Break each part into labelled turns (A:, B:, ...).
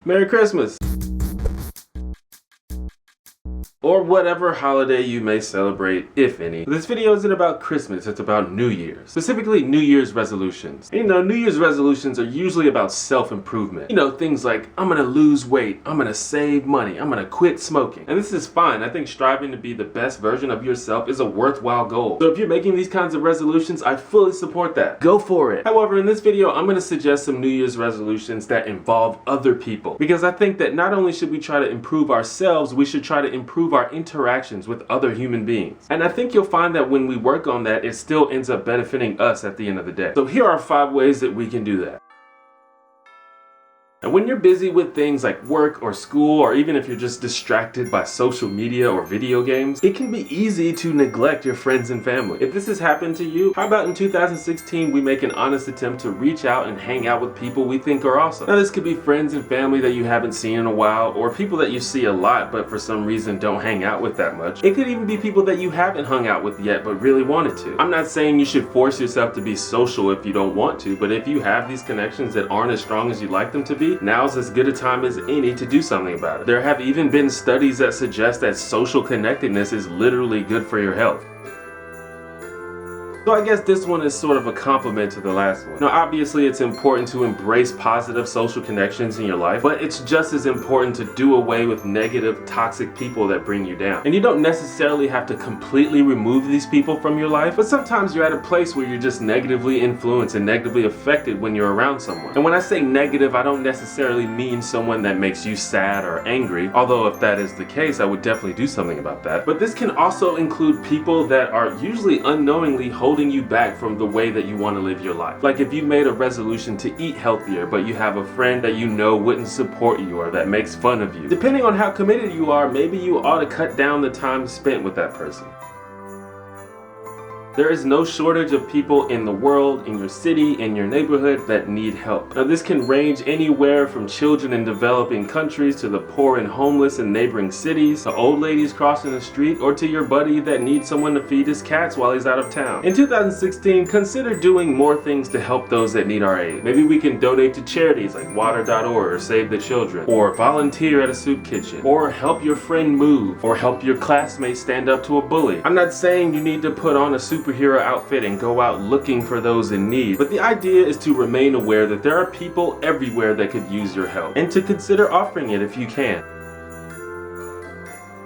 A: Merry Christmas! Or whatever holiday you may celebrate, if any. This video isn't about Christmas, it's about New Year's. Specifically, New Year's resolutions. And, New Year's resolutions are usually about self-improvement. Things like, I'm gonna lose weight, I'm gonna save money, I'm gonna quit smoking. And this is fine. I think striving to be the best version of yourself is a worthwhile goal. So if you're making these kinds of resolutions, I fully support that. Go for it. However, in this video, I'm gonna suggest some New Year's resolutions that involve other people. Because I think that not only should we try to improve ourselves, we should try to improve our interactions with other human beings. And I think you'll find that when we work on that, it still ends up benefiting us at the end of the day. So here are 5 ways that we can do that. And when you're busy with things like work or school, or even if you're just distracted by social media or video games, it can be easy to neglect your friends and family. If this has happened to you, how about in 2016 we make an honest attempt to reach out and hang out with people we think are awesome. Now this could be friends and family that you haven't seen in a while, or people that you see a lot but for some reason don't hang out with that much. It could even be people that you haven't hung out with yet but really wanted to. I'm not saying you should force yourself to be social if you don't want to, but if you have these connections that aren't as strong as you'd like them to be, now's as good a time as any to do something about it. There have even been studies that suggest that social connectedness is literally good for your health. So I guess this one is sort of a compliment to the last one. Now obviously it's important to embrace positive social connections in your life, but it's just as important to do away with negative, toxic people that bring you down. And you don't necessarily have to completely remove these people from your life, but sometimes you're at a place where you're just negatively influenced and negatively affected when you're around someone. And when I say negative, I don't necessarily mean someone that makes you sad or angry, although if that is the case, I would definitely do something about that. But this can also include people that are usually unknowingly holding you back from the way that you want to live your life. Like if you made a resolution to eat healthier, but you have a friend that you know wouldn't support you or that makes fun of you. Depending on how committed you are, maybe you ought to cut down the time spent with that person. There is no shortage of people in the world, in your city, in your neighborhood that need help. Now this can range anywhere from children in developing countries to the poor and homeless in neighboring cities, to old ladies crossing the street, or to your buddy that needs someone to feed his cats while he's out of town. In 2016, consider doing more things to help those that need our aid. Maybe we can donate to charities like water.org or Save the Children, or volunteer at a soup kitchen, or help your friend move, or help your classmates stand up to a bully. I'm not saying you need to put on a superhero outfit and go out looking for those in need, but the idea is to remain aware that there are people everywhere that could use your help, and to consider offering it if you can.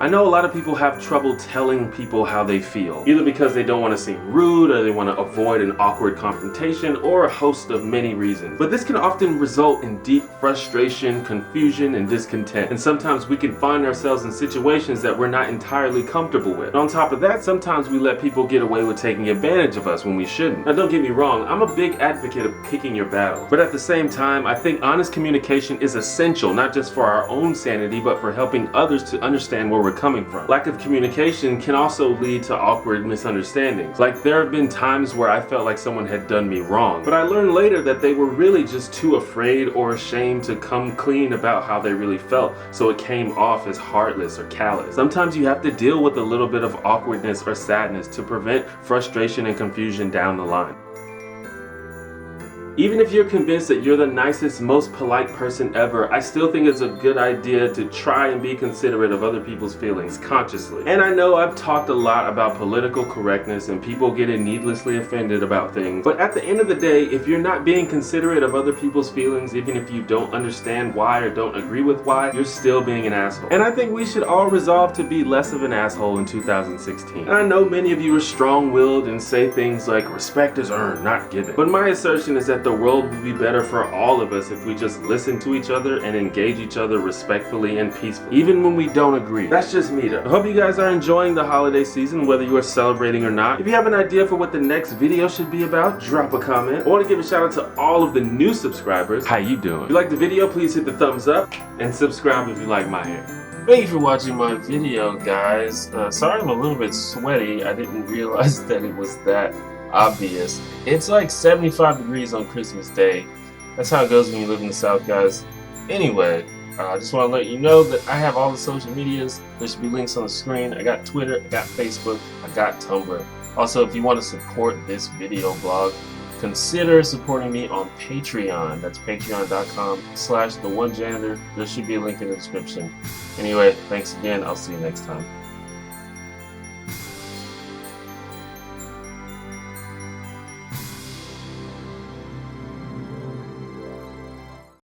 A: I know a lot of people have trouble telling people how they feel, either because they don't want to seem rude or they want to avoid an awkward confrontation, or a host of many reasons. But this can often result in deep frustration, confusion, and discontent. And sometimes we can find ourselves in situations that we're not entirely comfortable with. And on top of that, sometimes we let people get away with taking advantage of us when we shouldn't. Now don't get me wrong, I'm a big advocate of picking your battles. But at the same time, I think honest communication is essential, not just for our own sanity, but for helping others to understand where we're coming from. Lack of communication can also lead to awkward misunderstandings. Like there have been times where I felt like someone had done me wrong, but I learned later that they were really just too afraid or ashamed to come clean about how they really felt, so it came off as heartless or callous. Sometimes you have to deal with a little bit of awkwardness or sadness to prevent frustration and confusion down the line. Even if you're convinced that you're the nicest, most polite person ever, I still think it's a good idea to try and be considerate of other people's feelings consciously. And I know I've talked a lot about political correctness and people getting needlessly offended about things, but at the end of the day, if you're not being considerate of other people's feelings, even if you don't understand why or don't agree with why, you're still being an asshole. And I think we should all resolve to be less of an asshole in 2016. And I know many of you are strong-willed and say things like, respect is earned, not given. But my assertion is that the world would be better for all of us if we just listen to each other and engage each other respectfully and peacefully, even when we don't agree. That's just me though. I hope you guys are enjoying the holiday season, whether you are celebrating or not. If you have an idea for what the next video should be about, drop a comment. I want to give a shout out to all of the new subscribers. How you doing? If you like the video, please hit the thumbs up and subscribe if you like my hair. Thank you for watching my video, guys. Sorry I'm a little bit sweaty. I didn't realize that it was that obvious. It's like 75 degrees on Christmas Day. That's how it goes when you live in the South, guys. Anyway, I just want to let you know that I have all the social medias. There should be links on the screen. I got Twitter, I got Facebook, I got Tumblr. Also, if you want to support this video blog, consider supporting me on Patreon. That's patreon.com/theonejanitor. There should be a link in the description. Anyway, thanks again. I'll see you next time.